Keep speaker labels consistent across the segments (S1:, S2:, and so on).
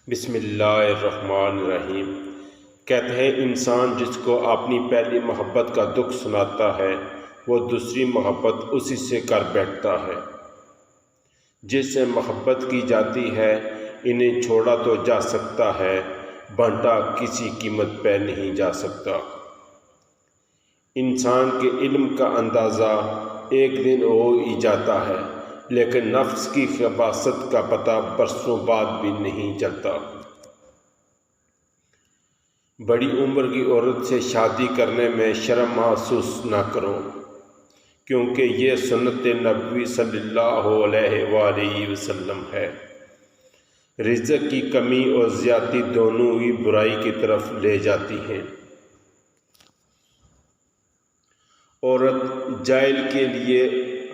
S1: بسم اللہ الرحمن الرحیم۔ کہتے ہیں انسان جس کو اپنی پہلی محبت کا دکھ سناتا ہے وہ دوسری محبت اسی سے کر بیٹھتا ہے۔ جس سے محبت کی جاتی ہے انہیں چھوڑا تو جا سکتا ہے، بانٹا کسی قیمت پہ نہیں جا سکتا۔ انسان کے علم کا اندازہ ایک دن ہو ہی جاتا ہے، لیکن نفس کی خباثت کا پتہ برسوں بعد بھی نہیں چلتا۔ بڑی عمر کی عورت سے شادی کرنے میں شرم محسوس نہ کرو، کیونکہ یہ سنت نبوی صلی اللہ علیہ وآلہ وسلم ہے۔ رزق کی کمی اور زیادتی دونوں ہی برائی کی طرف لے جاتی ہیں۔ عورت جاہل کے لیے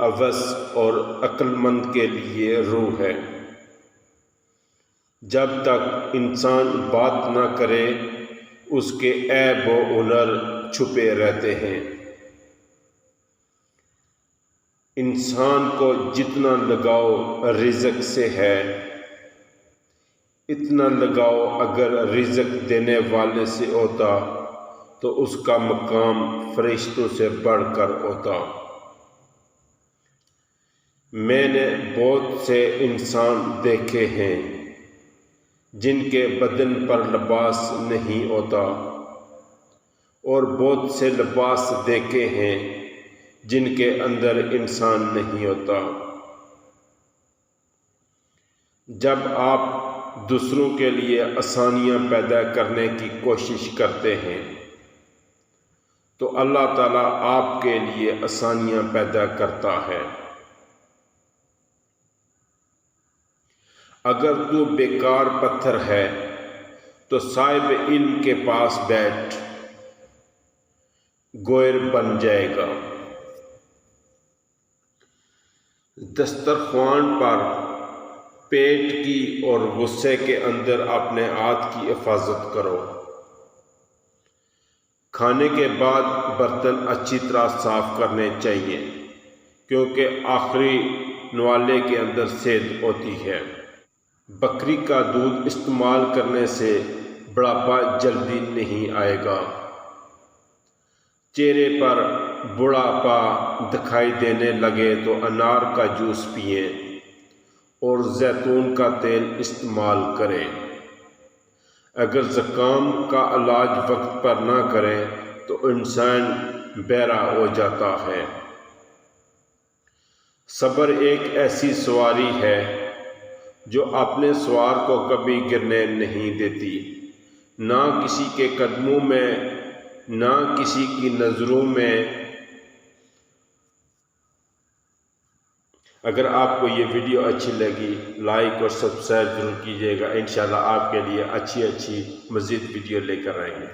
S1: عوض اور عقل مند کے لیے روح ہے۔ جب تک انسان بات نہ کرے اس کے عیب و ہنر چھپے رہتے ہیں۔ انسان کو جتنا لگاؤ رزق سے ہے اتنا لگاؤ اگر رزق دینے والے سے ہوتا تو اس کا مقام فرشتوں سے بڑھ کر ہوتا۔ میں نے بہت سے انسان دیکھے ہیں جن کے بدن پر لباس نہیں ہوتا، اور بہت سے لباس دیکھے ہیں جن کے اندر انسان نہیں ہوتا۔ جب آپ دوسروں کے لیے آسانیاں پیدا کرنے کی کوشش کرتے ہیں تو اللہ تعالیٰ آپ کے لیے آسانیاں پیدا کرتا ہے۔ اگر تو بیکار پتھر ہے تو صاحب علم کے پاس بیٹھ، گوہر بن جائے گا۔ دسترخوان پر پیٹ کی اور غصے کے اندر اپنے ہاتھ کی حفاظت کرو۔ کھانے کے بعد برتن اچھی طرح صاف کرنے چاہیے، کیونکہ آخری نوالے کے اندر سید ہوتی ہے۔ بکری کا دودھ استعمال کرنے سے بڑھاپا جلدی نہیں آئے گا۔ چہرے پر بڑھاپا دکھائی دینے لگے تو انار کا جوس پئیں اور زیتون کا تیل استعمال کریں۔ اگر زکام کا علاج وقت پر نہ کریں تو انسان بہرا ہو جاتا ہے۔ صبر ایک ایسی سواری ہے جو اپنے سوار کو کبھی گرنے نہیں دیتی، نہ کسی کے قدموں میں نہ کسی کی نظروں میں۔ اگر آپ کو یہ ویڈیو اچھی لگی لائک اور سبسکرائب ضرور کیجیے گا۔ انشاءاللہ آپ کے لیے اچھی مزید ویڈیو لے کر آئیں گے۔